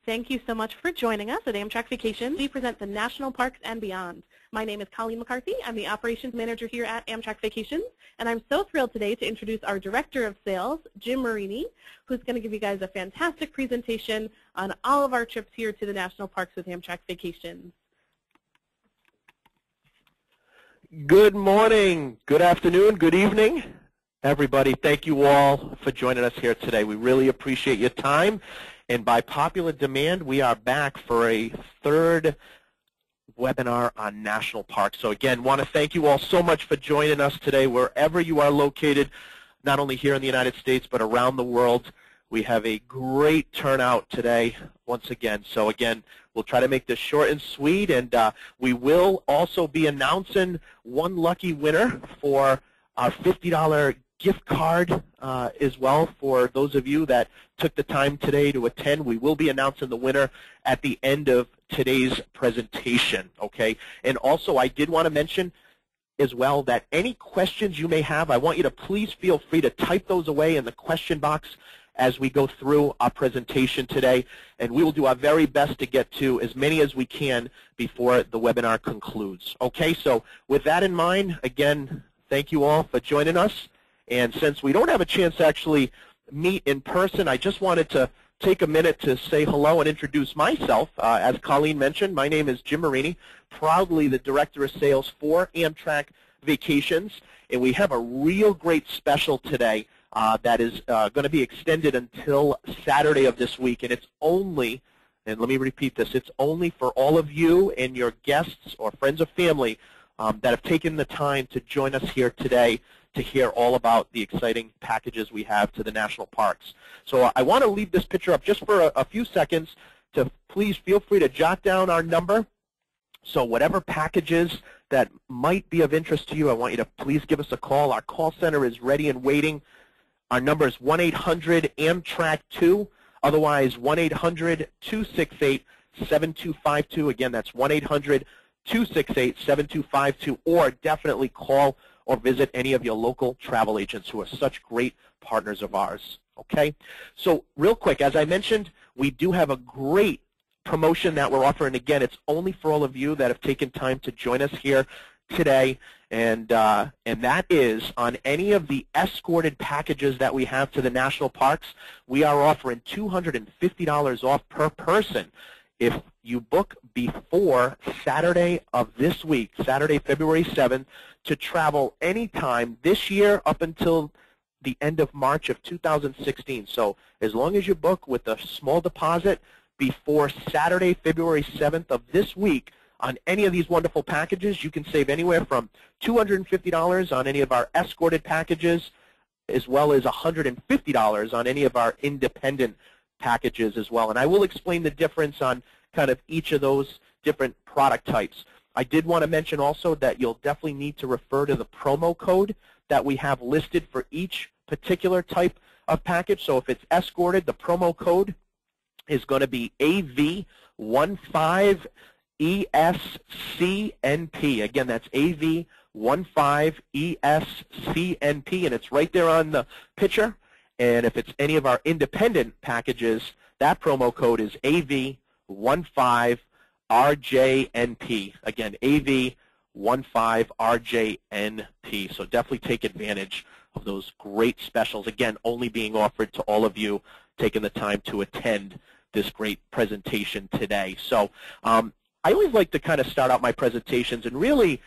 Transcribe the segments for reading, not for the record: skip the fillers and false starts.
Thank you so much for joining us at Amtrak Vacations. We present the national parks and beyond. My name is Colleen McCarthy. I'm the operations manager here at Amtrak Vacations, and I'm so thrilled today to introduce our director of sales, Jim Marini, who's going to give you guys a fantastic presentation on all of our trips here to the national parks with Amtrak Vacations. Good morning, good afternoon, good evening, everybody. Thank you all for joining us here today. We really appreciate your time. And by popular demand, we are back for a third webinar on national parks. So again, want to thank you all so much for joining us today, wherever you are located, not only here in the United States, but around the world. We have a great turnout today, once again. So again, we'll try to make this short and sweet, and we will also be announcing one lucky winner for our $50 gift card as well for those of you that took the time today to attend. We will be announcing the winner at the end of today's presentation, okay? And also, I did want to mention as well that any questions you may have, I want you to please feel free to type those away in the question box as we go through our presentation today, and we will do our very best to get to as many as we can before the webinar concludes. Okay, so with that in mind, again, thank you all for joining us. And since we don't have a chance to actually meet in person, I just wanted to take a minute to say hello and introduce myself. As Colleen mentioned, my name is Jim Marini, proudly the Director of Sales for Amtrak Vacations. And we have a real great special today that is going to be extended until Saturday of this week. And it's only, and let me repeat this, it's only for all of you and your guests or friends or family that have taken the time to join us here today to hear all about the exciting packages we have to the national parks. So I want to leave this picture up just for a few seconds to please feel free to jot down our number. So whatever packages that might be of interest to you, I want you to please give us a call. Our call center is ready and waiting. Our number is 1-800-AMTRAK-2, otherwise 1-800-268-7252. Again, that's 1-800-268-7252, or definitely call or visit any of your local travel agents who are such great partners of ours. Okay? So real quick, as I mentioned, we do have a great promotion that we're offering. Again, it's only for all of you that have taken time to join us here today, and that is on any of the escorted packages that we have to the national parks. We are offering $250 off per person if you book before Saturday of this week, Saturday, February 7th, to travel anytime this year up until the end of March of 2016. So as long as you book with a small deposit before Saturday, February 7th of this week on any of these wonderful packages, you can save anywhere from $250 on any of our escorted packages, as well as $150 on any of our independent packages as well. And I will explain the difference on kind of each of those different product types. I did want to mention also that you'll definitely need to refer to the promo code that we have listed for each particular type of package. So if it's escorted, the promo code is going to be AV15ESCNP. Again, that's AV15ESCNP, and it's right there on the picture. And if it's any of our independent packages, that promo code is AV15RJNP. Again, AV15RJNP. So definitely take advantage of those great specials. Again, only being offered to all of you taking the time to attend this great presentation today. So I always like to kind of start out my presentations and really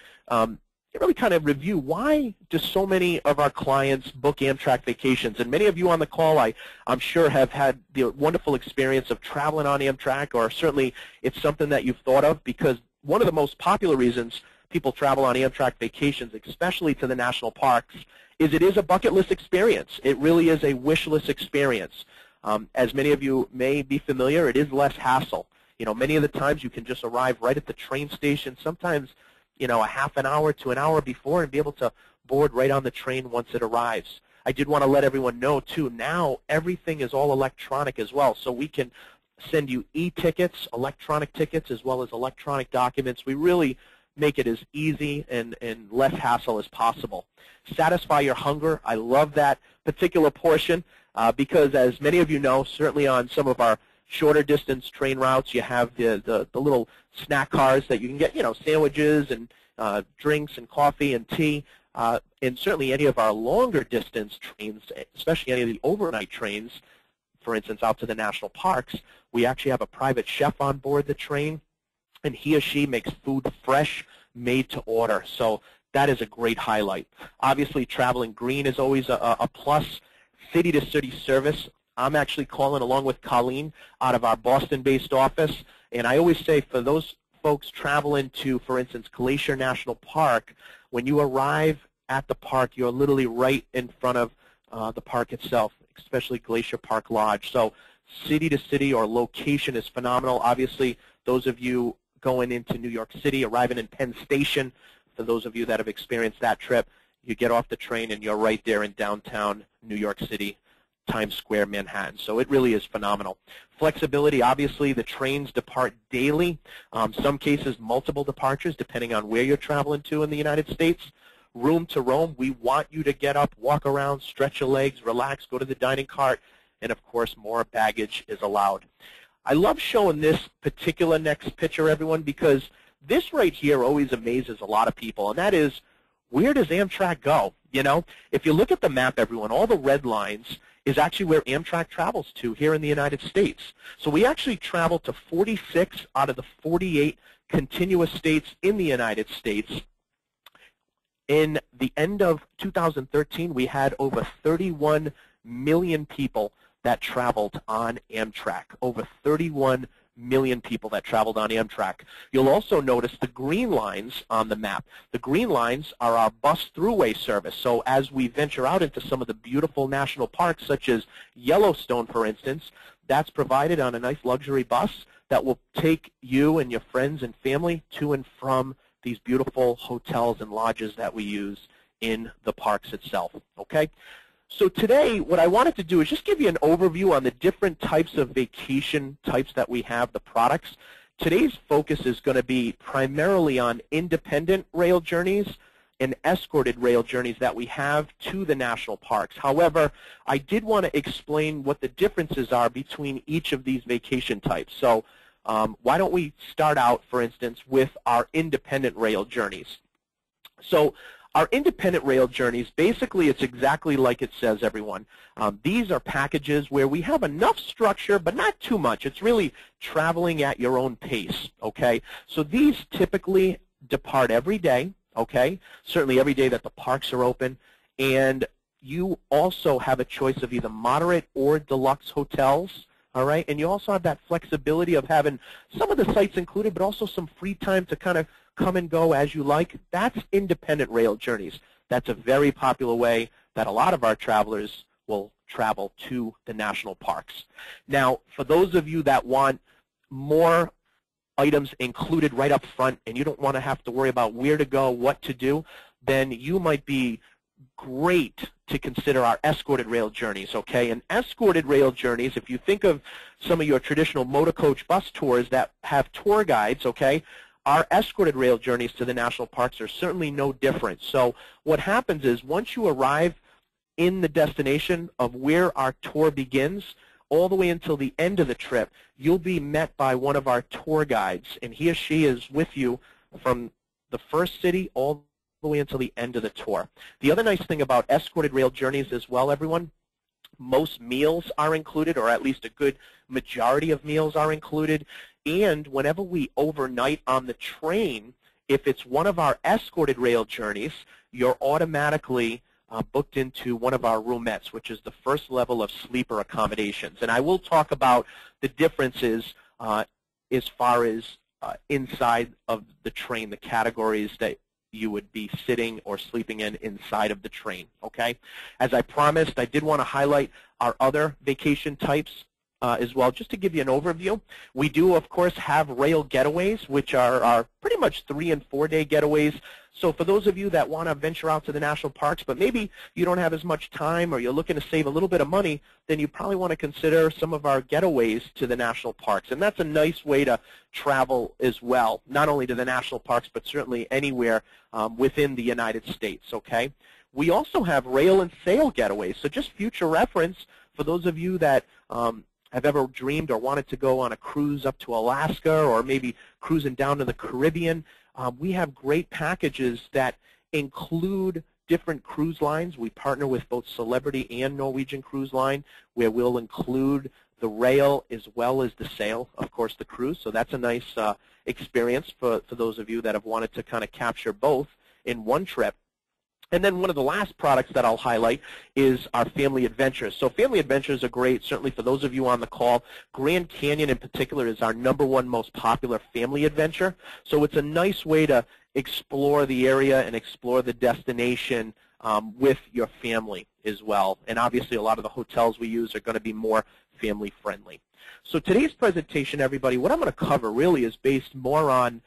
kind of review why do so many of our clients book Amtrak Vacations. And many of you on the call, I'm sure, have had the wonderful experience of traveling on Amtrak, or certainly it's something that you've thought of, because one of the most popular reasons people travel on Amtrak Vacations, especially to the national parks, is it is a bucket list experience. It really is a wish list experience. As many of you may be familiar, it is less hassle. You know, many of the times you can just arrive right at the train station, sometimes, you know, a half an hour to an hour before, and be able to board right on the train once it arrives. I did want to let everyone know, too, now everything is all electronic as well. So we can send you e-tickets, electronic tickets, as well as electronic documents. We really make it as easy and less hassle as possible. Satisfy your hunger. I love that particular portion because, as many of you know, certainly on some of our shorter distance train routes, you have the little snack cars that you can get, sandwiches and drinks and coffee and tea. And certainly any of our longer distance trains, especially any of the overnight trains, for instance, out to the national parks, we actually have a private chef on board the train, and he or she makes food fresh, made to order. So that is a great highlight. Obviously, traveling green is always a plus. City-to-city service. I'm actually calling along with Colleen out of our Boston-based office, and I always say for those folks traveling to, for instance, Glacier National Park, when you arrive at the park, you're literally right in front of the park itself, especially Glacier Park Lodge. So city-to-city or location is phenomenal. Obviously, those of you going into New York City, arriving in Penn Station, for those of you that have experienced that trip, you get off the train and you're right there in downtown New York City, Times Square, Manhattan. So it really is phenomenal. Flexibility, obviously, the trains depart daily. Some cases, multiple departures, depending on where you're traveling to in the United States. Room to roam, we want you to get up, walk around, stretch your legs, relax, go to the dining cart, and of course, more baggage is allowed. I love showing this particular next picture, everyone, because this right here always amazes a lot of people, and that is, where does Amtrak go? If you look at the map, everyone, all the red lines is actually where Amtrak travels to here in the United States. So we actually travel to 46 out of the 48 continuous states in the United States. In the end of 2013, we had over 31 million people that traveled on Amtrak, over 31 million people that traveled on Amtrak. You'll also notice the green lines on the map. The green lines are our bus throughway service. So as we venture out into some of the beautiful national parks, such as Yellowstone, for instance, that's provided on a nice luxury bus that will take you and your friends and family to and from these beautiful hotels and lodges that we use in the parks itself. Okay? So today, what I wanted to do is just give you an overview on the different types of vacation types that we have, the products. Today's focus is going to be primarily on independent rail journeys and escorted rail journeys that we have to the national parks. However, I did want to explain what the differences are between each of these vacation types. So why don't we start out, for instance, with our independent rail journeys. So our independent rail journeys, basically it's exactly like it says, everyone. These are packages where we have enough structure, but not too much. It's really traveling at your own pace, okay? So these typically depart every day, okay? Certainly every day that the parks are open. And you also have a choice of either moderate or deluxe hotels, all right? And you also have that flexibility of having some of the sites included, but also some free time to kind of come and go as you like. That's independent rail journeys. That's a very popular way that a lot of our travelers will travel to the national parks. Now, for those of you that want more items included right up front and you don't want to have to worry about where to go, what to do, then you might be great to consider our escorted rail journeys, okay? And escorted rail journeys, if you think of some of your traditional motor coach bus tours that have tour guides, okay, our escorted rail journeys to the national parks are certainly no different. So what happens is once you arrive in the destination of where our tour begins, all the way until the end of the trip, you'll be met by one of our tour guides, and he or she is with you from the first city all the way until the end of the tour. The other nice thing about escorted rail journeys as well, everyone, most meals are included, or at least a good majority of meals are included. And whenever we overnight on the train, if it's one of our escorted rail journeys, you're automatically booked into one of our roomettes, which is the first level of sleeper accommodations. And I will talk about the differences as far as inside of the train, the categories that you would be sitting or sleeping in inside of the train, okay? As I promised, I did want to highlight our other vacation types as well, just to give you an overview. We do, of course, have rail getaways, which are our pretty much 3- and 4-day getaways. So for those of you that want to venture out to the national parks, but maybe you don't have as much time or you're looking to save a little bit of money, then you probably want to consider some of our getaways to the national parks. And that's a nice way to travel as well, not only to the national parks, but certainly anywhere within the United States, okay? We also have rail and sail getaways. So just future reference for those of you that have ever dreamed or wanted to go on a cruise up to Alaska or maybe cruising down to the Caribbean, we have great packages that include different cruise lines. We partner with both Celebrity and Norwegian Cruise Line, where we'll include the rail as well as the sail, of course, the cruise. So that's a nice experience for those of you that have wanted to kind of capture both in one trip. And then one of the last products that I'll highlight is our Family Adventures. So Family Adventures are great, certainly for those of you on the call. Grand Canyon in particular is our #1 most popular family adventure. So it's a nice way to explore the area and explore the destination with your family as well. And obviously a lot of the hotels we use are going to be more family friendly. So today's presentation, everybody, what I'm going to cover really is based more on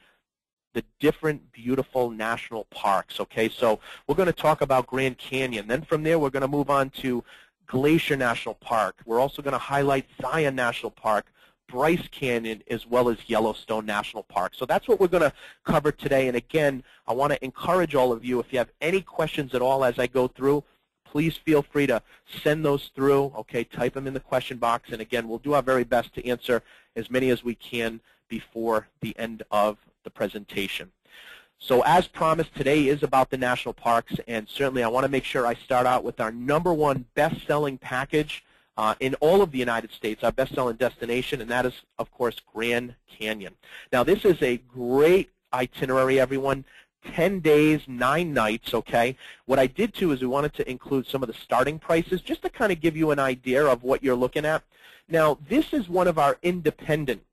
the different beautiful national parks, okay? So we're going to talk about Grand Canyon. Then from there, we're going to move on to Glacier National Park. We're also going to highlight Zion National Park, Bryce Canyon, as well as Yellowstone National Park. So that's what we're going to cover today. And again, I want to encourage all of you, if you have any questions at all as I go through, please feel free to send those through, okay? Type them in the question box. And again, we'll do our very best to answer as many as we can before the end of the presentation. So as promised, today is about the national parks, and certainly I want to make sure I start out with our #1 best-selling package in all of the United States, our best-selling destination, and that is, of course, Grand Canyon. Now, this is a great itinerary, everyone. 10 days, 9 nights, okay? What I did, too, is we wanted to include some of the starting prices just to kind of give you an idea of what you're looking at. Now, this is one of our independent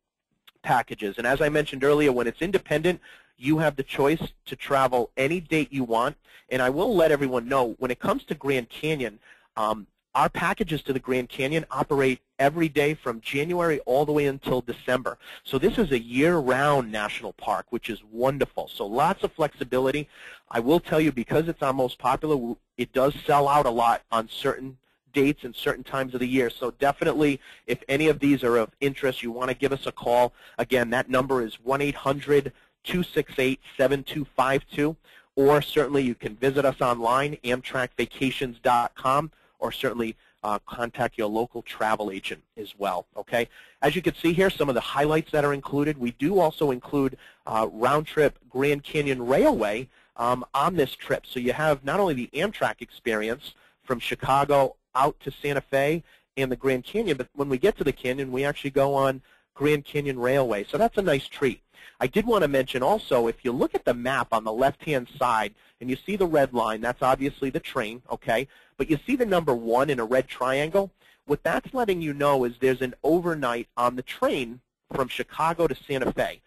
packages. And as I mentioned earlier, when it's independent, you have the choice to travel any date you want. And I will let everyone know, when it comes to Grand Canyon, our packages to the Grand Canyon operate every day from January all the way until December. So this is a year-round national park, which is wonderful. So lots of flexibility. I will tell you, because it's our most popular, it does sell out a lot on certain dates and certain times of the year. So definitely, if any of these are of interest, you want to give us a call. Again, that number is 1-800-268-7252, or certainly you can visit us online, amtrakvacations.com, or certainly contact your local travel agent as well, okay? As you can see here, some of the highlights that are included. We do also include round-trip Grand Canyon Railway on this trip. So you have not only the Amtrak experience from Chicago out to Santa Fe and the Grand Canyon, but when we get to the canyon, we actually go on Grand Canyon Railway. So that's a nice treat. I did want to mention also, if you look at the map on the left-hand side and you see the red line, that's obviously the train, okay? But you see the #1 in a red triangle? What that's letting you know is there's an overnight on the train from Chicago to Santa Fe.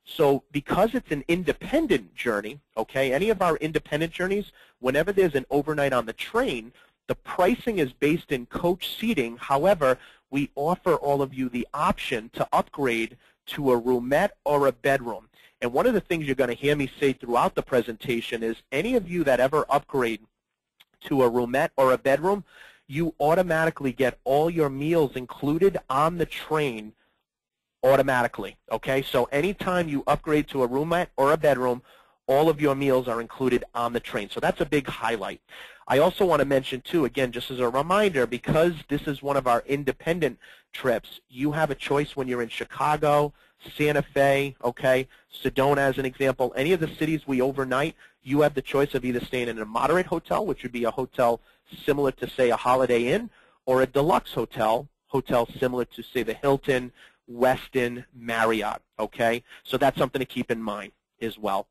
So because it's an independent journey, okay, any of our independent journeys, whenever there's an overnight on the train, the pricing is based in coach seating. However, we offer all of you the option to upgrade to a roomette or a bedroom. And one of the things you're going to hear me say throughout the presentation is any of you that ever upgrade to a roomette or a bedroom, you automatically get all your meals included on the train automatically, okay? So anytime you upgrade to a roomette or a bedroom, all of your meals are included on the train. So that's a big highlight. I also want to mention, too, again, just as a reminder, because this is one of our independent trips, you have a choice when you're in Chicago, Santa Fe, okay, Sedona as an example. Any of the cities we overnight, you have the choice of either staying in a moderate hotel, which would be a hotel similar to, say, a Holiday Inn, or a deluxe hotel similar to, say, the Hilton, Westin, Marriott, okay? So that's something to keep in mind as well.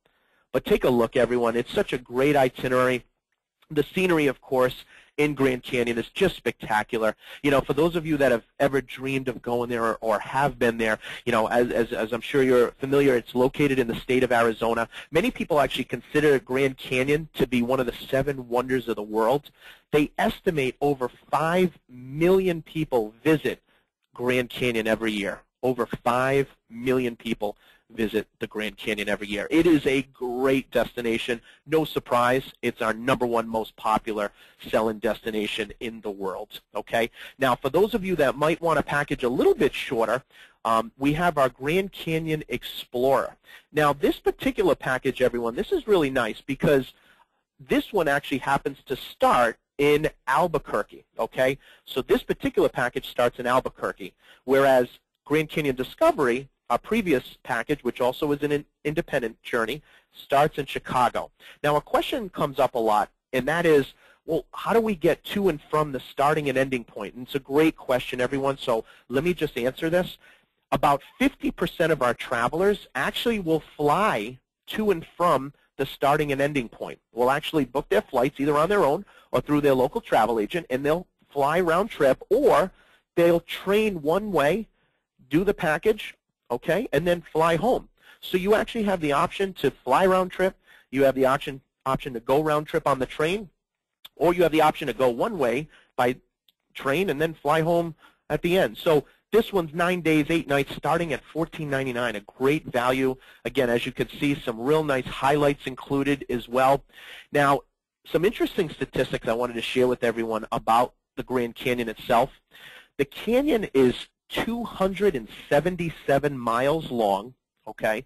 But take a look, everyone. It's such a great itinerary. The scenery, of course, in Grand Canyon is just spectacular. You know, for those of you that have ever dreamed of going there or have been there, you know, as I'm sure you're familiar, it's located in the state of Arizona. Many people actually consider Grand Canyon to be one of the 7 wonders of the world. They estimate over 5 million people visit Grand Canyon every year. Over 5 million people visit the Grand Canyon every year. It is a great destination. No surprise, it's our #1 most popular selling destination in the world, okay? Now, for those of you that might want a package a little bit shorter, we have our Grand Canyon Explorer. Now, this particular package, everyone, this is really nice because this one actually happens to start in Albuquerque, okay? So this particular package starts in Albuquerque, whereas Grand Canyon Discovery, our previous package, which also is an independent journey, starts in Chicago. Now, a question comes up a lot, and that is, well, how do we get to and from the starting and ending point? And it's a great question, everyone, so let me just answer this. About 50% of our travelers actually will fly to and from the starting and ending point. Will actually book their flights either on their own or through their local travel agent, and they'll fly round trip, or they'll train one way, do the package, okay, and then fly home. So you actually have the option to fly round trip. You have the option to go round trip on the train, or you have the option to go one way by train and then fly home at the end. So this one's 9 days, 8 nights, starting at $14.99, a great value. Again, as you can see, some real nice highlights included as well. Now, some interesting statistics I wanted to share with everyone about the Grand Canyon itself. The canyon is 277 miles long, okay,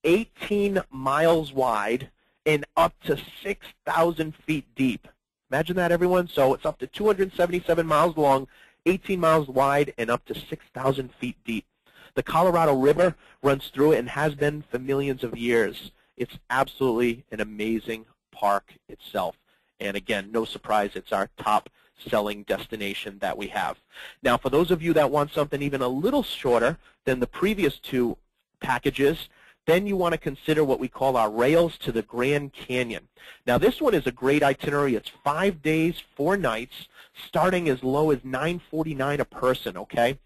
18 miles wide, and up to 6,000 feet deep. Imagine that, everyone. So it's up to 277 miles long, 18 miles wide, and up to 6,000 feet deep. The Colorado River runs through it and has been for millions of years. It's absolutely an amazing park itself. And again, no surprise, it's our top-selling destination that we have. Now, for those of you that want something even a little shorter than the previous two packages, then you want to consider what we call our Rails to the Grand Canyon. Now, this one is a great itinerary. It's 5 days, 4 nights, starting as low as $9.49 a person, okay?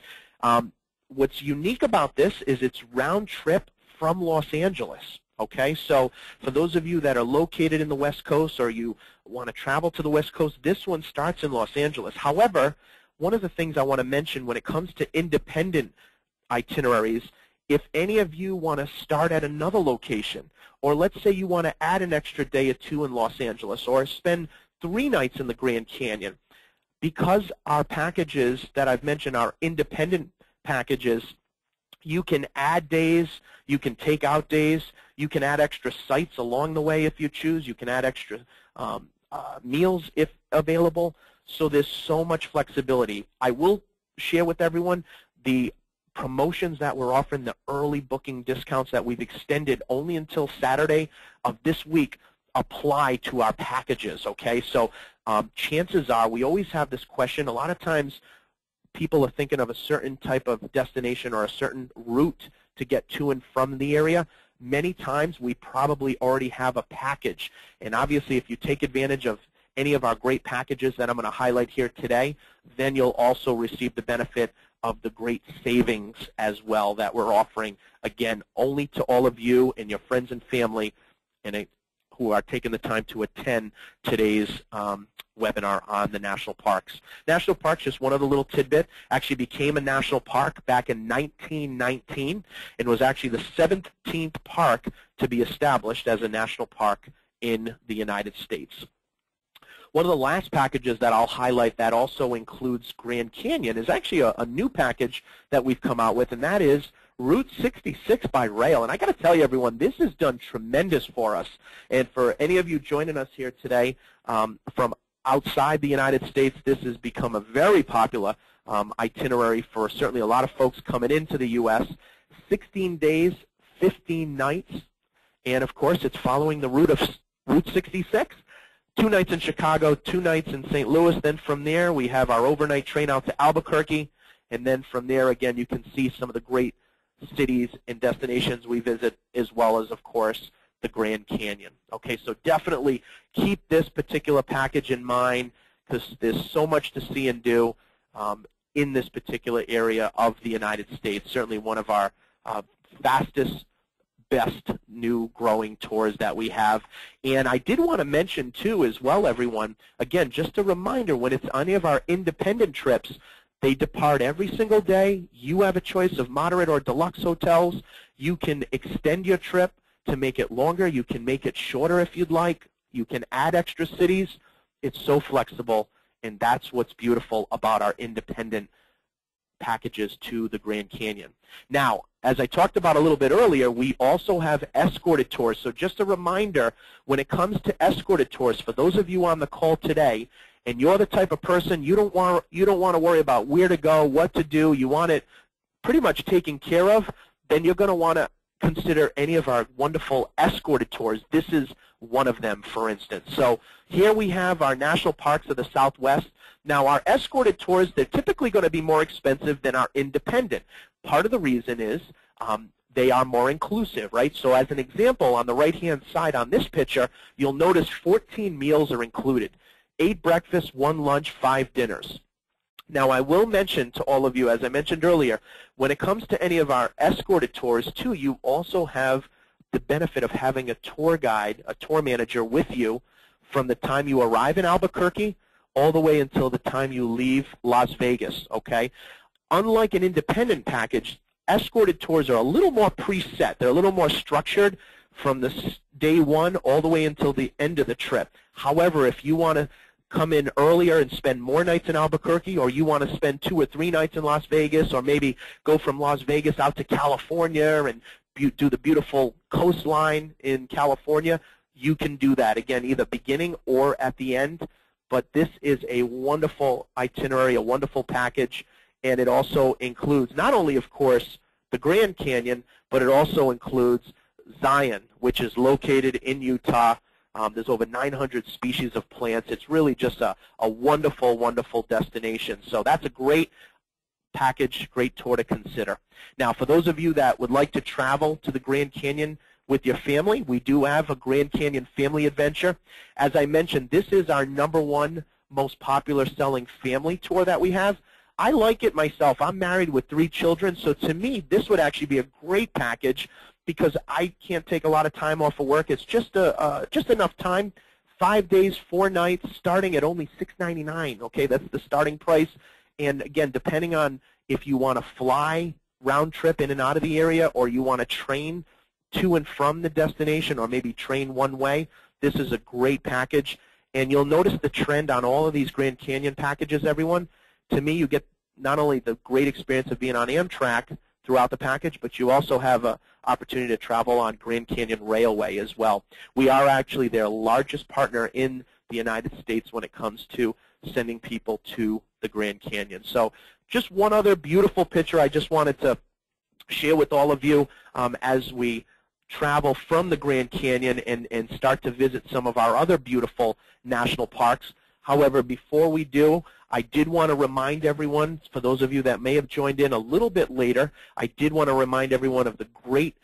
What's unique about this is it's round trip from Los Angeles, okay? So for those of you that are located in the West Coast or you want to travel to the West Coast, this one starts in Los Angeles. However, one of the things I want to mention when it comes to independent itineraries, if any of you want to start at another location, or let's say you want to add an extra day or two in Los Angeles, or spend 3 nights in the Grand Canyon, because our packages that I've mentioned are independent packages, you can add days, you can take out days, you can add extra sites along the way if you choose, you can add extra meals if available. So there's so much flexibility. I will share with everyone the promotions that we're offering, the early booking discounts that we've extended only until Saturday of this week apply to our packages, okay? So chances are, we always have this question, a lot of times people are thinking of a certain type of destination or a certain route to get to and from the area. Many times we probably already have a package, and obviously if you take advantage of any of our great packages that I'm going to highlight here today, then you'll also receive the benefit of the great savings as well that we're offering, again, only to all of you and your friends and family who are taking the time to attend today's webinar on the national parks. National parks, just one other little tidbit, actually became a national park back in 1919 and was actually the 17th park to be established as a national park in the United States. One of the last packages that I'll highlight that also includes Grand Canyon is actually a new package that we've come out with, and that is Route 66 by rail. And I got to tell you, everyone, this has done tremendous for us. And for any of you joining us here today from outside the United States, this has become a very popular itinerary for certainly a lot of folks coming into the U.S. 16 days, 15 nights, and of course it's following the route of Route 66. 2 nights in Chicago, 2 nights in St. Louis. Then from there, we have our overnight train out to Albuquerque. And then from there, again, you can see some of the great cities and destinations we visit, as well as, of course, the Grand Canyon. Okay, so definitely keep this particular package in mind because there's so much to see and do in this particular area of the United States. Certainly one of our fastest, best new growing tours that we have. And I did want to mention too as well, everyone, again, just a reminder, when it's any of our independent trips, they depart every single day. You have a choice of moderate or deluxe hotels. You can extend your trip to make it longer. You can make it shorter if you'd like. You can add extra cities. It's so flexible, and that's what's beautiful about our independent packages to the Grand Canyon. Now, as I talked about a little bit earlier, we also have escorted tours. So just a reminder, when it comes to escorted tours, for those of you on the call today, and you're the type of person you don't want to worry about where to go, what to do, you want it pretty much taken care of, then you're going to want to consider any of our wonderful escorted tours. This is one of them, for instance. So here we have our national parks of the Southwest. Now, our escorted tours, they're typically going to be more expensive than our independent. Part of the reason is they are more inclusive, right? So as an example, on the right-hand side on this picture, you'll notice 14 meals are included, 8 breakfasts, 1 lunch, 5 dinners. Now, I will mention to all of you, as I mentioned earlier, when it comes to any of our escorted tours, too, you also have the benefit of having a tour guide, a tour manager with you from the time you arrive in Albuquerque all the way until the time you leave Las Vegas, okay? Unlike an independent package, escorted tours are a little more preset. They're a little more structured from the day one all the way until the end of the trip. However, if you want to come in earlier and spend more nights in Albuquerque, or you want to spend 2 or 3 nights in Las Vegas, or maybe go from Las Vegas out to California and do the beautiful coastline in California, you can do that, again, either beginning or at the end. But this is a wonderful itinerary, a wonderful package, and it also includes not only, of course, the Grand Canyon, but it also includes Zion, which is located in Utah. There's over 900 species of plants. It's really just a wonderful, wonderful destination. So that's a great package, great tour to consider. Now, for those of you that would like to travel to the Grand Canyon with your family, we do have a Grand Canyon family adventure. As I mentioned, this is our #1 most popular selling family tour that we have. I like it myself. I'm married with 3 children, so to me, this would actually be a great package because I can't take a lot of time off of work. It's just enough time, 5 days, 4 nights, starting at only $6.99. Okay, that's the starting price. And again, depending on if you want to fly round trip in and out of the area, or you want to train to and from the destination, or maybe train one way, this is a great package. And you'll notice the trend on all of these Grand Canyon packages, everyone. To me, you get not only the great experience of being on Amtrak throughout the package, but you also have an opportunity to travel on Grand Canyon Railway as well. We are actually their largest partner in the United States when it comes to sending people to the Grand Canyon. So just one other beautiful picture I just wanted to share with all of you as we travel from the Grand Canyon and start to visit some of our other beautiful national parks. However, before we do, I did want to remind everyone, for those of you that may have joined in a little bit later, I did want to remind everyone of the great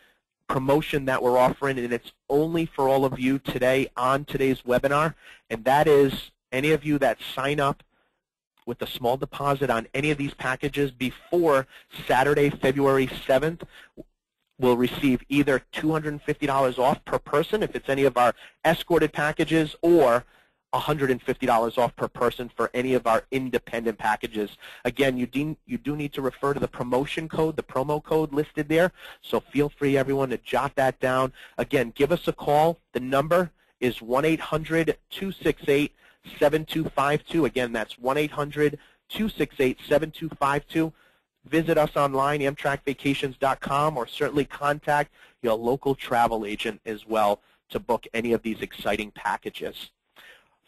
promotion that we're offering, and it's only for all of you today on today's webinar, and that is any of you that sign up with a small deposit on any of these packages before Saturday, February 7th, will receive either $250 off per person if it's any of our escorted packages, or $150 off per person for any of our independent packages. Again, you do need to refer to the promotion code, the promo code listed there, so feel free, everyone, to jot that down. Again, give us a call. The number is 1-800-268-7252. Again, that's 1-800-268-7252. Visit us online, amtrakvacations.com, or certainly contact your local travel agent as well to book any of these exciting packages.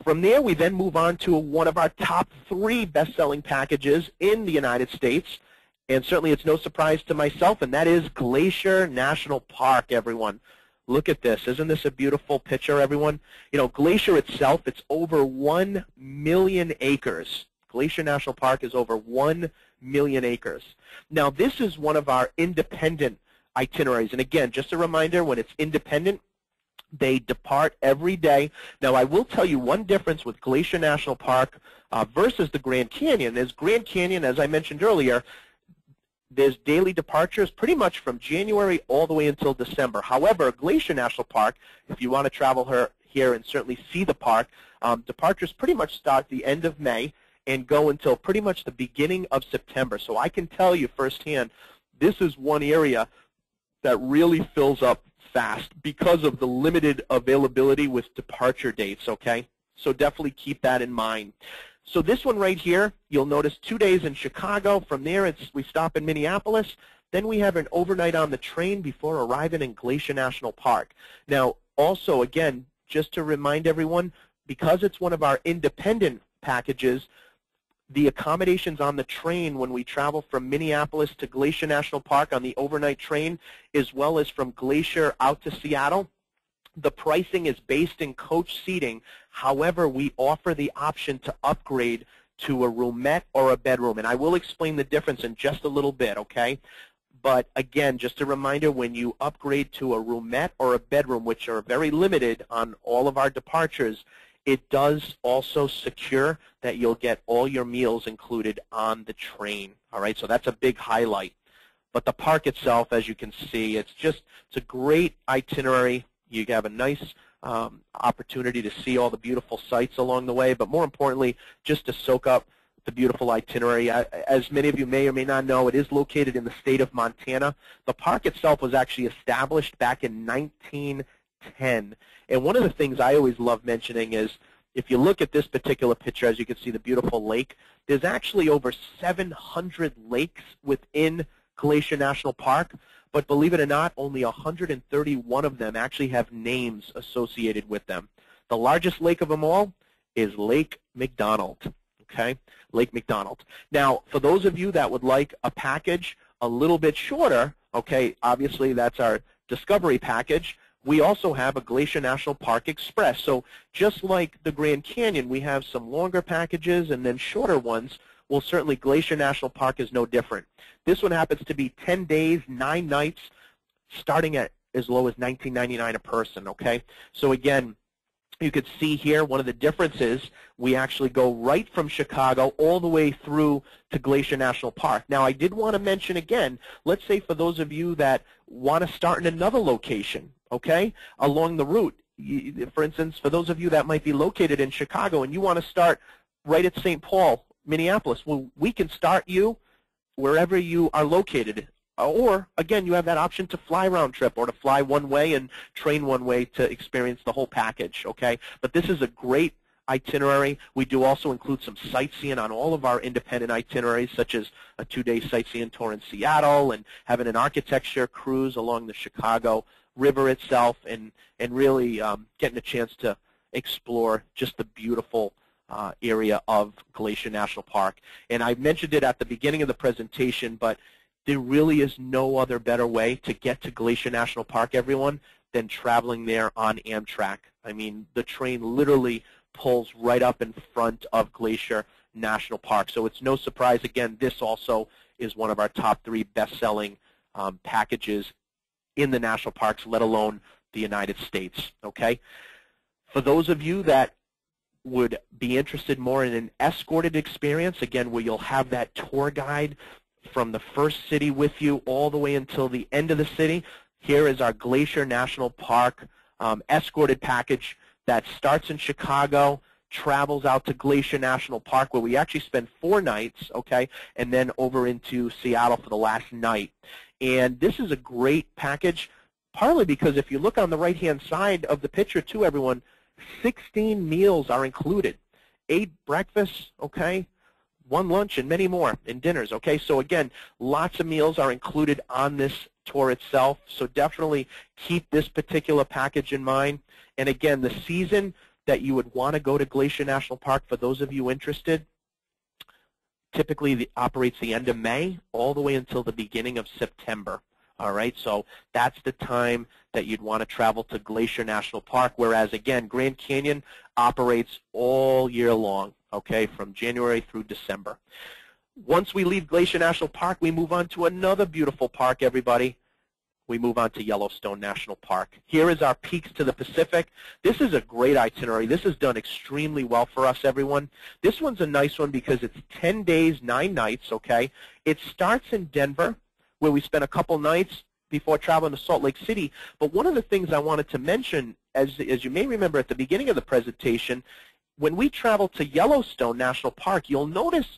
From there, we then move on to one of our top 3 best-selling packages in the United States, and certainly it's no surprise to myself, and that is Glacier National Park, everyone. Look at this. Isn't this a beautiful picture, everyone? You know, Glacier itself, it's over 1 million acres. Glacier National Park is over 1 million acres. Now, this is one of our independent itineraries, and again, just a reminder, when it's independent, they depart every day. Now, I will tell you one difference with Glacier National Park versus the Grand Canyon is Grand Canyon, as I mentioned earlier, there's daily departures pretty much from January all the way until December. However, Glacier National Park, if you want to travel here and certainly see the park, departures pretty much start the end of May and go until pretty much the beginning of September. So I can tell you firsthand, this is one area that really fills up fast because of the limited availability with departure dates, okay? So definitely keep that in mind. So this one right here, you'll notice 2 days in Chicago. From there, we stop in Minneapolis. Then we have an overnight on the train before arriving in Glacier National Park. Now, also, again, just to remind everyone, because it's one of our independent packages. The accommodations on the train when we travel from Minneapolis to Glacier National Park on the overnight train, as well as from Glacier out to Seattle, the pricing is based in coach seating. However, we offer the option to upgrade to a roomette or a bedroom. And I will explain the difference in just a little bit, okay? But again, just a reminder, when you upgrade to a roomette or a bedroom, which are very limited on all of our departures, it does also secure that you'll get all your meals included on the train. All right, so that's a big highlight. But the park itself, as you can see, it's a great itinerary. You have a nice opportunity to see all the beautiful sights along the way, but more importantly, just to soak up the beautiful itinerary. As many of you may or may not know, it is located in the state of Montana. The park itself was actually established back in 1910. And one of the things I always love mentioning is, if you look at this particular picture, as you can see the beautiful lake, there's actually over 700 lakes within Glacier National Park. But believe it or not, only 131 of them actually have names associated with them. The largest lake of them all is Lake McDonald. Okay, Lake McDonald. Now, for those of you that would like a package a little bit shorter, okay, obviously that's our Discovery package. We also have a Glacier National Park Express. So just like the Grand Canyon, we have some longer packages and then shorter ones. Well, certainly Glacier National Park is no different. This one happens to be 10 days, 9 nights, starting at as low as $19.99 a person, okay? So again, you could see here one of the differences, we actually go right from Chicago all the way through to Glacier National Park. Now, I did want to mention again, let's say for those of you that want to start in another location, okay, along the route. For instance, for those of you that might be located in Chicago and you want to start right at St. Paul, Minneapolis, well, we can start you wherever you are located. Or, again, you have that option to fly round trip or to fly one way and train one way to experience the whole package, okay? But this is a great itinerary. We do also include some sightseeing on all of our independent itineraries, such as a 2-day sightseeing tour in Seattle and having an architecture cruise along the Chicago River itself, and really getting a chance to explore just the beautiful area of Glacier National Park. And I mentioned it at the beginning of the presentation, but there really is no other better way to get to Glacier National Park, everyone, than traveling there on Amtrak. I mean, the train literally pulls right up in front of Glacier National Park. So it's no surprise, again, this also is one of our top 3 best-selling packages in the national parks, let alone the United States, okay? For those of you that would be interested more in an escorted experience, again, where you'll have that tour guide from the first city with you all the way until the end of the city, here is our Glacier National Park escorted package that starts in Chicago, travels out to Glacier National Park, where we actually spend 4 nights, okay, and then over into Seattle for the last night. And this is a great package, partly because if you look on the right-hand side of the picture, too, everyone, 16 meals are included, 8 breakfasts, okay, 1 lunch, and many more, and dinners, okay? So again, lots of meals are included on this tour itself, so definitely keep this particular package in mind. And again, the season that you would want to go to Glacier National Park, for those of you interested, typically operates the end of May all the way until the beginning of September. All right, so that's the time that you'd want to travel to Glacier National Park, whereas, again, Grand Canyon operates all year long, okay, from January through December. Once we leave Glacier National Park, we move on to another beautiful park, everybody. We move on to Yellowstone National Park. Here is our Peaks to the Pacific. This is a great itinerary. This is done extremely well for us, everyone. This one's a nice one because it's 10 days, 9 nights, okay? It starts in Denver, where we spent a couple nights before traveling to Salt Lake City. But one of the things I wanted to mention, as you may remember at the beginning of the presentation, when we travel to Yellowstone National Park, you'll notice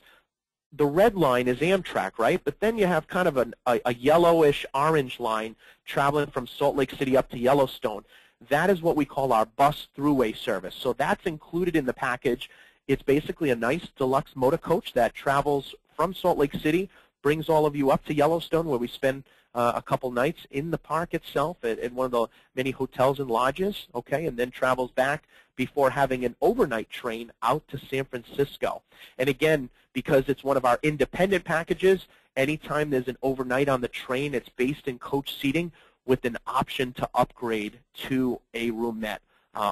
the red line is Amtrak, right? But then you have kind of a yellowish orange line traveling from Salt Lake City up to Yellowstone. That is what we call our bus thruway service. So that's included in the package. It's basically a nice deluxe motor coach that travels from Salt Lake City brings all of you up to Yellowstone, where we spend a couple nights in the park itself at one of the many hotels and lodges, okay, and then travels back before having an overnight train out to San Francisco. And again, because it's one of our independent packages, anytime there's an overnight on the train, it's based in coach seating with an option to upgrade to a roomette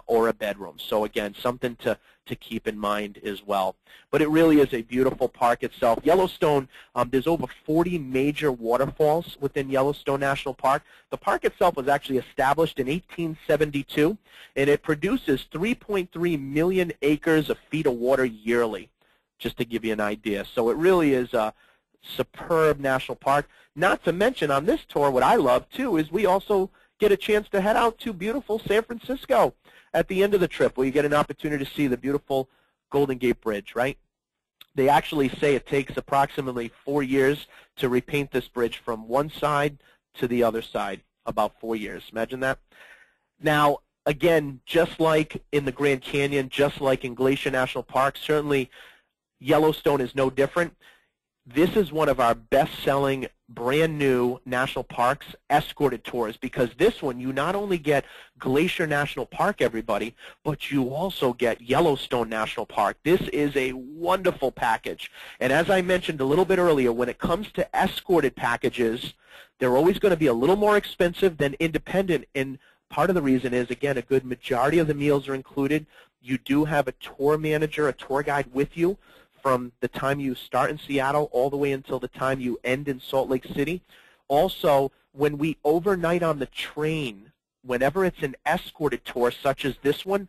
or a bedroom. So again, something to keep in mind as well. But it really is a beautiful park itself. Yellowstone, there's over 40 major waterfalls within Yellowstone National Park. The park itself was actually established in 1872, and it produces 3.3 million acres of feet of water yearly, just to give you an idea. So it really is a superb national park. Not to mention on this tour, what I love too is we also get a chance to head out to beautiful San Francisco at the end of the trip, where you get an opportunity to see the beautiful Golden Gate Bridge, right? They actually say it takes approximately 4 years to repaint this bridge from one side to the other side, about 4 years. Imagine that. Now, again, just like in the Grand Canyon, just like in Glacier National Park, certainly Yellowstone is no different. This is one of our best-selling brand new national parks escorted tours, because this one you not only get Glacier National Park, everybody, but you also get Yellowstone National Park. This is a wonderful package. And as I mentioned a little bit earlier, when it comes to escorted packages, they're always going to be a little more expensive than independent. And part of the reason is, again, a good majority of the meals are included. You do have a tour manager, a tour guide with you from the time you start in Seattle all the way until the time you end in Salt Lake City. Also, when we overnight on the train, whenever it's an escorted tour such as this one,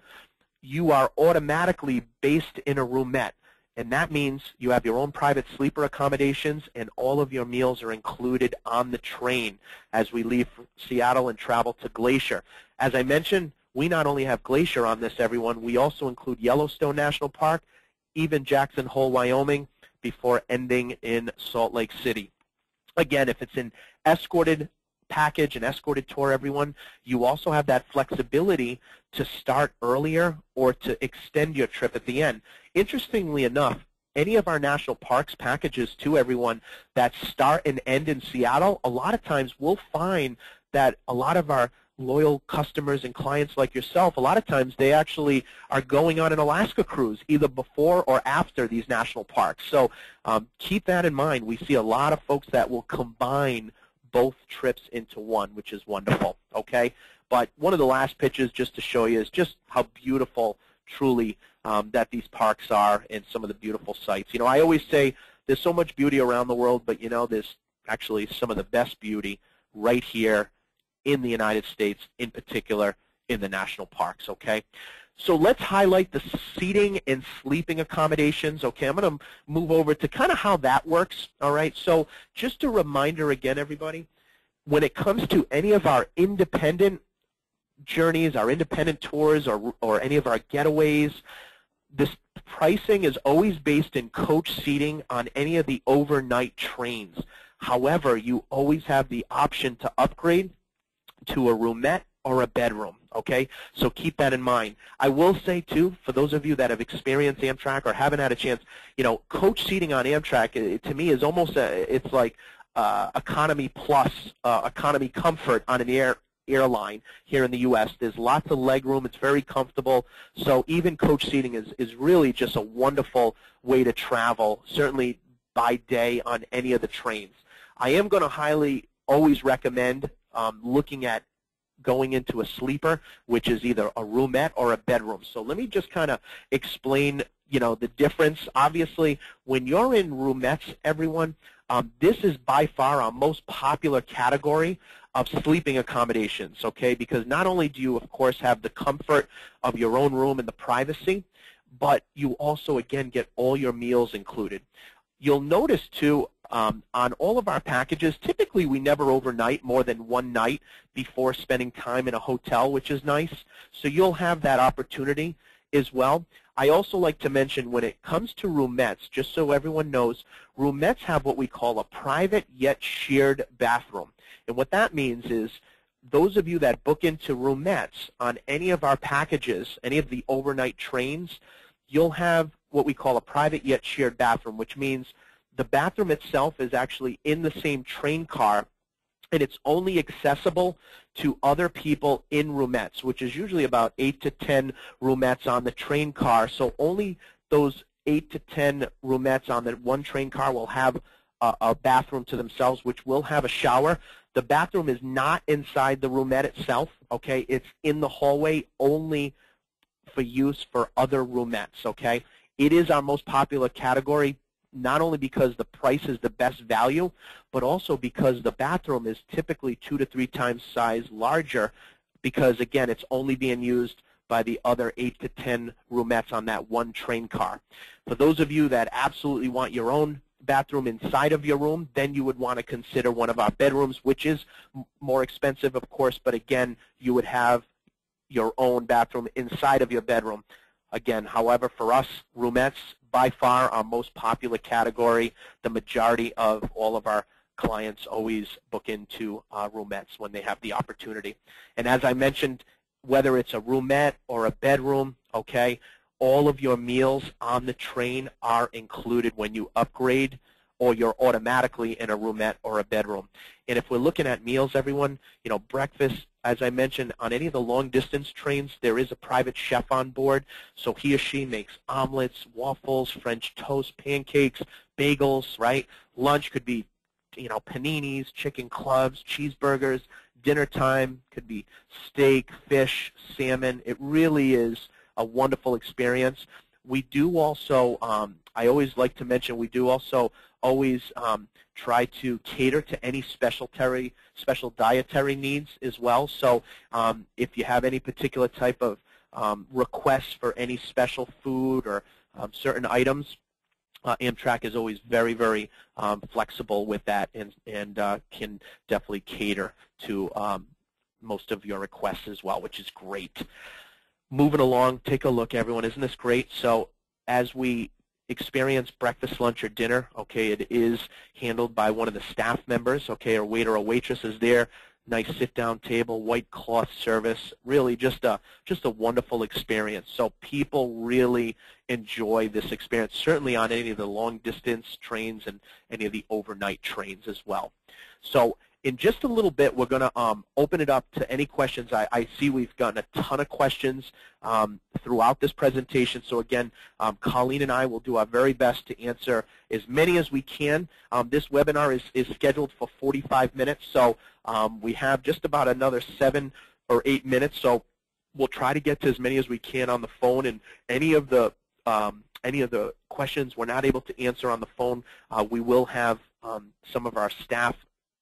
you are automatically based in a roomette. And that means you have your own private sleeper accommodations, and all of your meals are included on the train as we leave Seattle and travel to Glacier. As I mentioned, we not only have Glacier on this, everyone, we also include Yellowstone National Park, even Jackson Hole, Wyoming, before ending in Salt Lake City. Again, if it's an escorted package, an escorted tour, everyone, you also have that flexibility to start earlier or to extend your trip at the end. Interestingly enough, any of our national parks packages, too, everyone, that start and end in Seattle, a lot of times we'll find that a lot of our loyal customers and clients like yourself, a lot of times they actually are going on an Alaska cruise either before or after these national parks. So keep that in mind. We see a lot of folks that will combine both trips into one, which is wonderful, okay? But one of the last pictures just to show you is just how beautiful truly that these parks are, and some of the beautiful sights. You know, I always say there's so much beauty around the world, but you know, there's actually some of the best beauty right here in the United States, in particular in the national parks, okay? So let's highlight the seating and sleeping accommodations, okay? I'm going to move over to kind of how that works, all right? So just a reminder again, everybody, when it comes to any of our independent journeys, our independent tours, or any of our getaways, this pricing is always based in coach seating on any of the overnight trains. However, you always have the option to upgrade to a roomette or a bedroom, okay? So keep that in mind. I will say, too, for those of you that have experienced Amtrak or haven't had a chance, you know, coach seating on Amtrak, to me, is almost it's like economy plus, economy comfort on an airline here in the U.S. There's lots of leg room. It's very comfortable. So even coach seating is really just a wonderful way to travel, certainly by day on any of the trains. I am going to highly always recommend looking at going into a sleeper, which is either a roomette or a bedroom. So let me just kind of explain, you know, the difference. Obviously, when you're in roomettes, everyone, this is by far our most popular category of sleeping accommodations, okay? Because not only do you, of course, have the comfort of your own room and the privacy, but you also, again, get all your meals included. You'll notice, too, on all of our packages, typically we never overnight more than one night before spending time in a hotel, which is nice. So you'll have that opportunity as well. I also like to mention when it comes to roomettes, just so everyone knows, roomettes have what we call a private yet shared bathroom. And what that means is those of you that book into roomettes on any of our packages, any of the overnight trains, you'll have what we call a private yet shared bathroom, which means the bathroom itself is actually in the same train car, and it's only accessible to other people in roomettes, which is usually about 8 to 10 roomettes on the train car. So only those 8 to 10 roomettes on that one train car will have a bathroom to themselves, which will have a shower. The bathroom is not inside the roomette itself, okay? It's in the hallway only for use for other roomettes, okay? It is our most popular category, not only because the price is the best value, but also because the bathroom is typically 2 to 3 times size larger because, again, it's only being used by the other 8 to 10 roomettes on that one train car. For those of you that absolutely want your own bathroom inside of your room, then you would want to consider one of our bedrooms, which is more expensive, of course, but again, you would have your own bathroom inside of your bedroom. Again, however, for us, roomettes, by far our most popular category. The majority of all of our clients always book into roomettes when they have the opportunity. And as I mentioned, whether it's a roomette or a bedroom, okay, all of your meals on the train are included when you upgrade, or you're automatically in a roomette or a bedroom. And if we're looking at meals, everyone, you know, breakfast, as I mentioned, on any of the long-distance trains, there is a private chef on board, so he or she makes omelets, waffles, French toast, pancakes, bagels, right? Lunch could be, you know, paninis, chicken clubs, cheeseburgers. Dinner time could be steak, fish, salmon. It really is a wonderful experience. We do also, I always like to mention, we do also always try to cater to any special dietary needs as well. So if you have any particular type of requests for any special food or certain items, Amtrak is always very, very flexible with that and can definitely cater to most of your requests as well, which is great. Moving along, take a look, everyone. Isn't this great? So as we experience breakfast, lunch, or dinner, okay, it is handled by one of the staff members, okay, a waiter or waitress is there. Nice sit-down table, white cloth service, really just a wonderful experience. So people really enjoy this experience, certainly on any of the long-distance trains and any of the overnight trains as well. So in just a little bit, we're going to open it up to any questions. I see we've gotten a ton of questions throughout this presentation. So again, Colleen and I will do our very best to answer as many as we can. This webinar is scheduled for 45 minutes, so we have just about another 7 or 8 minutes. So we'll try to get to as many as we can on the phone, and any of the questions we're not able to answer on the phone, we will have some of our staff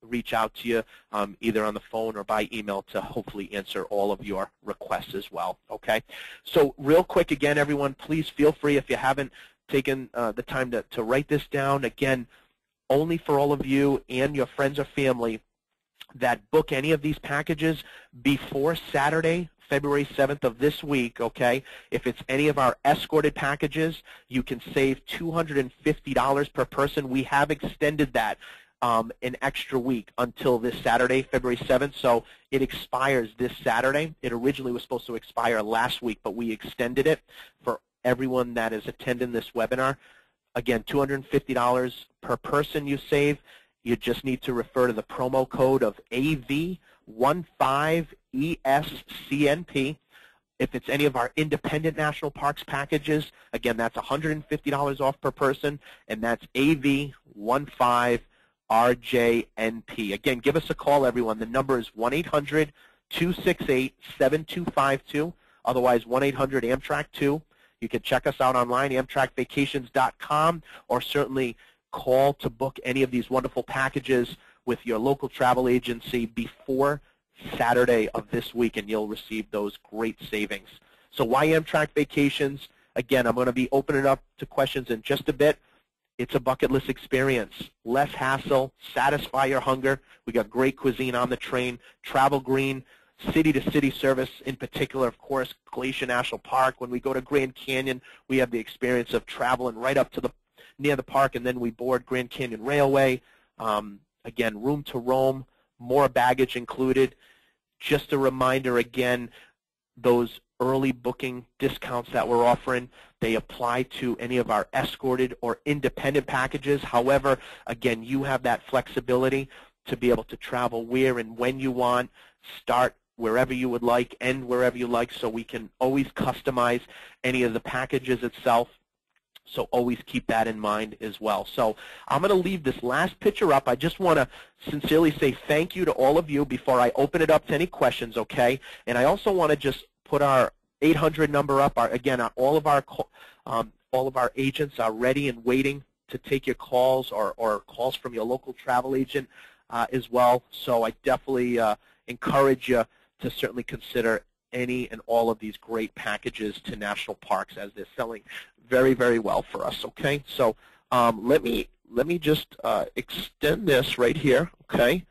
reach out to you either on the phone or by email to hopefully answer all of your requests as well, okay? So real quick again, everyone, please feel free if you haven't taken the time to write this down. Again, only for all of you and your friends or family that book any of these packages before Saturday, February 7th of this week, okay? If it's any of our escorted packages, you can save $250 per person. We have extended that an extra week until this Saturday, February 7th, so it expires this Saturday. It originally was supposed to expire last week, but we extended it for everyone that is attending this webinar. Again, $250 per person you save. You just need to refer to the promo code of AV15ESCNP. If it's any of our independent national parks packages, again, that's $150 off per person, and that's AV15RJNP. Again, give us a call, everyone. The number is 1-800-268-7252, otherwise 1-800-AMTRAK2. You can check us out online, amtrakvacations.com, or certainly call to book any of these wonderful packages with your local travel agency before Saturday of this week, and you'll receive those great savings. So why Amtrak Vacations? Again, I'm going to be opening up to questions in just a bit. It's a bucket list experience. Less hassle, satisfy your hunger. We got great cuisine on the train, travel green, city-to-city service in particular, of course, Glacier National Park. When we go to Grand Canyon, we have the experience of traveling right up to near the park, and then we board Grand Canyon Railway. Again, room to roam, more baggage included. Just a reminder again, those early booking discounts that we're offering. They apply to any of our escorted or independent packages. However, again, you have that flexibility to be able to travel where and when you want, start wherever you would like, end wherever you like, so we can always customize any of the packages itself. So always keep that in mind as well. So I'm going to leave this last picture up. I just want to sincerely say thank you to all of you before I open it up to any questions, okay? And I also want to just put our 800 number up. Again, all of our agents are ready and waiting to take your calls or calls from your local travel agent as well. So I definitely encourage you to certainly consider any and all of these great packages to national parks, as they're selling very, very well for us. Okay, so let me just extend this right here. Okay,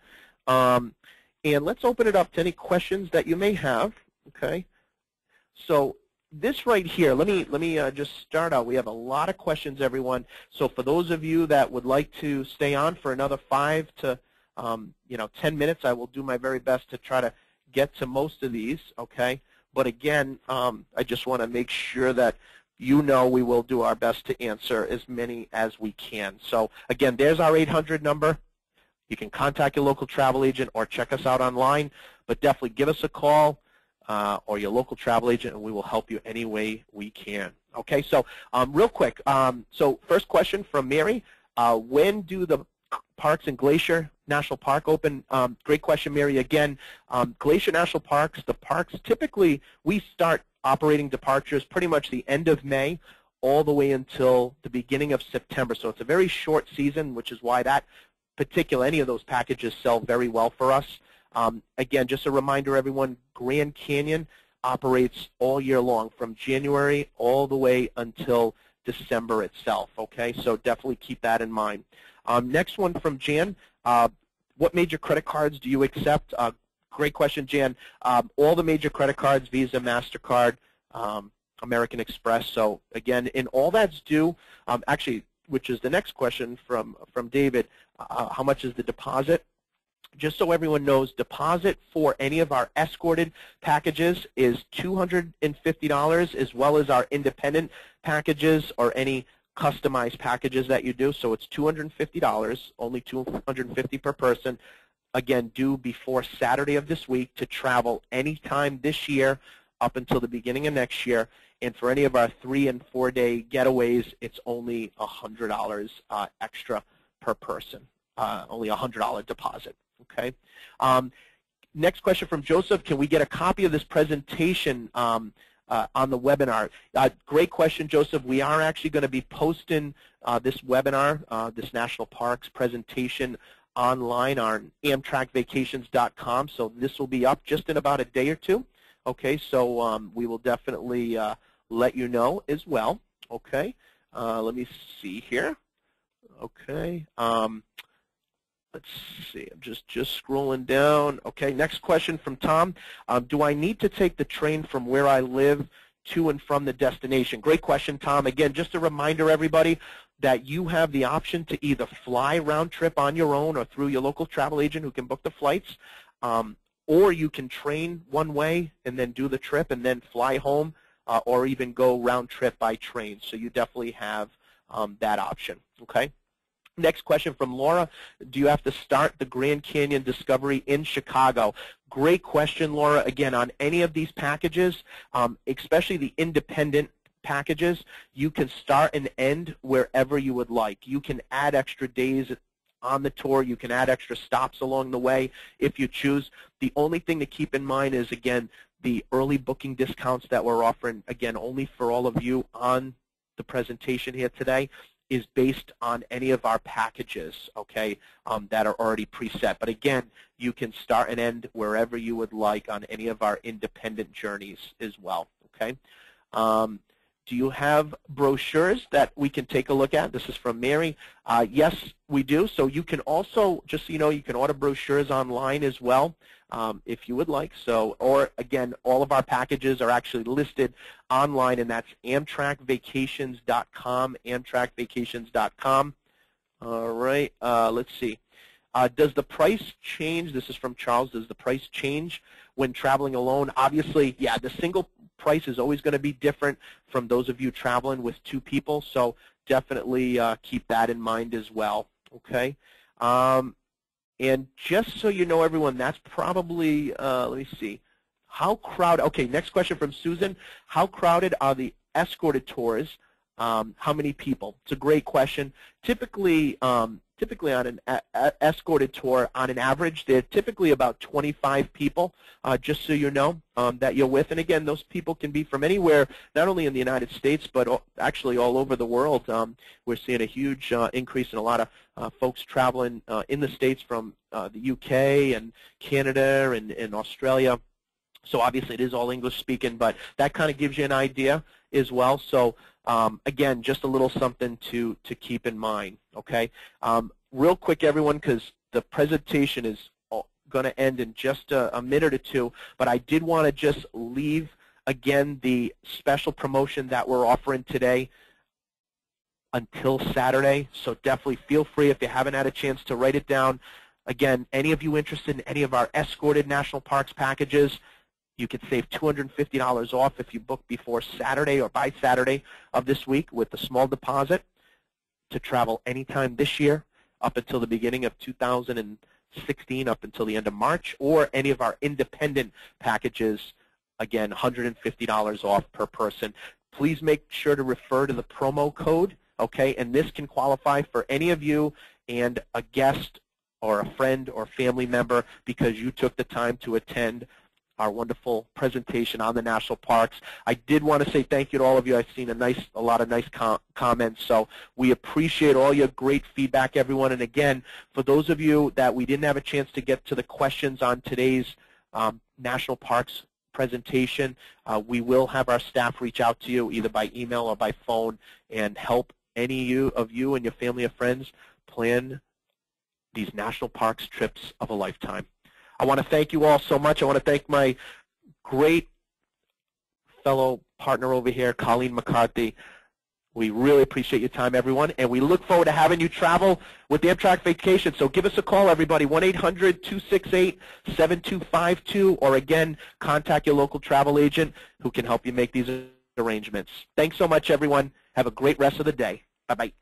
and let's open it up to any questions that you may have. Okay, so this right here, let me just start out. We have a lot of questions, everyone. So for those of you that would like to stay on for another 5 to 10 minutes, I will do my very best to try to get to most of these. Okay, but again, I just want to make sure that we will do our best to answer as many as we can. So again, there's our 800 number. You can contact your local travel agent or check us out online, but definitely give us a call or your local travel agent, and we will help you any way we can. Okay, so real quick, so first question from Mary, when do the parks in Glacier National Park open? Great question, Mary. Again, Glacier National Parks, the parks, typically we start operating departures pretty much the end of May all the way until the beginning of September. So it's a very short season, which is why any of those packages sell very well for us. Again, just a reminder, everyone, Grand Canyon operates all year long from January all the way until December itself. Okay, so definitely keep that in mind. Next one from Jan. What major credit cards do you accept? Great question, Jan. All the major credit cards, Visa, MasterCard, American Express. So again, in all that's due, actually, which is the next question from David, how much is the deposit? Just so everyone knows, deposit for any of our escorted packages is $250, as well as our independent packages or any customized packages that you do. So it's $250, only $250 per person. Again, due before Saturday of this week to travel anytime this year up until the beginning of next year. And for any of our 3- and 4-day getaways, it's only $100 extra per person, only a $100 deposit. Okay. Next question from Joseph. Can we get a copy of this presentation on the webinar? Great question, Joseph. We are actually going to be posting this webinar, this National Parks presentation, online on AmtrakVacations.com. So this will be up just in about a day or two. Okay, so we will definitely let you know as well. Okay, let me see here. Okay, let's see. I'm just scrolling down. Okay, next question from Tom. Do I need to take the train from where I live to and from the destination? Great question, Tom. Again, just a reminder, everybody, that you have the option to either fly round trip on your own or through your local travel agent who can book the flights, or you can train one way and then do the trip and then fly home, or even go round trip by train. So you definitely have that option. Okay. Next question from Laura. Do you have to start the Grand Canyon Discovery in Chicago? Great question, Laura. Again, on any of these packages, especially the independent packages, you can start and end wherever you would like. You can add extra days on the tour. You can add extra stops along the way if you choose. The only thing to keep in mind is, again, the early booking discounts that we're offering, again, only for all of you on the presentation here today, is based on any of our packages, okay, that are already preset. But again, you can start and end wherever you would like on any of our independent journeys as well, okay? Do you have brochures that we can take a look at? This is from Mary. Yes, we do. So you can also, just so you know, you can order brochures online as well if you would like. So, or again, all of our packages are actually listed online, and that's AmtrakVacations.com, AmtrakVacations.com. All right, let's see. Does the price change? This is from Charles. Does the price change when traveling alone? Obviously, yeah, the single price is always going to be different from those of you traveling with 2 people, so definitely keep that in mind as well, okay? And just so you know, everyone, that's probably, let me see, how crowded, okay, next question from Susan. How crowded are the escorted tours? How many people? It's a great question. Typically on an escorted tour, on an average, they're typically about 25 people, just so you know, that you're with. And again, those people can be from anywhere, not only in the United States, but actually all over the world. We're seeing a huge increase in a lot of folks traveling in the States from the UK and Canada and Australia. So obviously it is all English speaking, but that kind of gives you an idea as well. So again, just a little something to keep in mind, okay? Real quick, everyone, because the presentation is going to end in just a minute or two, but I did want to just leave, again, the special promotion that we're offering today until Saturday. So definitely feel free, if you haven't had a chance, to write it down. Again, any of you interested in any of our escorted national parks packages, you could save $250 off if you book before Saturday or by Saturday of this week with a small deposit to travel anytime this year up until the beginning of 2016, up until the end of March, or any of our independent packages, again, $150 off per person. Please make sure to refer to the promo code, okay? And this can qualify for any of you and a guest or a friend or family member because you took the time to attend our wonderful presentation on the national parks. I did want to say thank you to all of you. I've seen a lot of nice comments, so we appreciate all your great feedback, everyone. And again, for those of you that we didn't have a chance to get to the questions on today's national parks presentation, we will have our staff reach out to you either by email or by phone and help any of you and your family or friends plan these national parks trips of a lifetime. I want to thank you all so much. I want to thank my great fellow partner over here, Colleen McCarthy. We really appreciate your time, everyone, and we look forward to having you travel with Amtrak Vacation. So give us a call, everybody, 1-800-268-7252, or again, contact your local travel agent who can help you make these arrangements. Thanks so much, everyone. Have a great rest of the day. Bye-bye.